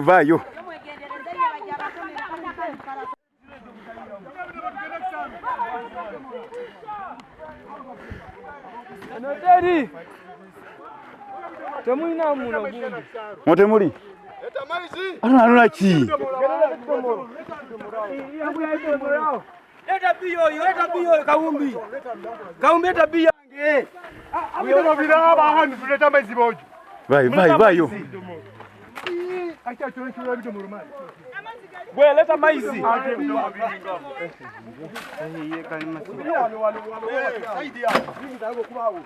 Vayo. Anoteri. Temuina muno gundi. Motemuli. Eta maizi. Ana chi. Eta biyo kaumbi. Kaumbi eta biyo nge. Abiro bira bahanu tuleta maizi bojo. Vayo. Acha tuwe bido murumani. Bwe leta maizi. Saidi ya. Mimi ndago kubawo.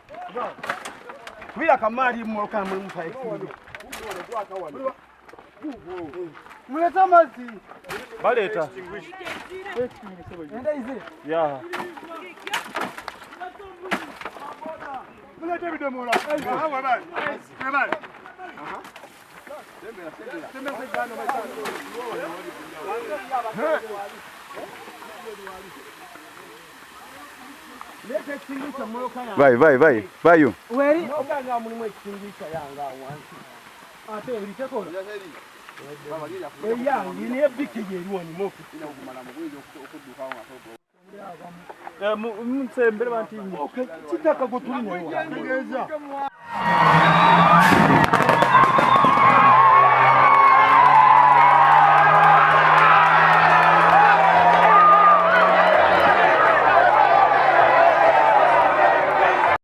Kuya kamari mwoka mwimusa ekindi. Muleta maizi. Baleta. Enda izi. Ya. Muleta bido mura. Hawa bali. Bali. Aha. Vayo. Weri okanga mulimu ekisingisa yanga wansi. Ate ebirikeko. Eyangi ne biki yeriwoni moku. Ina okumala mubwezi okudduka awo ato. Msembere bantinyi. Okay, kitaka gotuli nayo.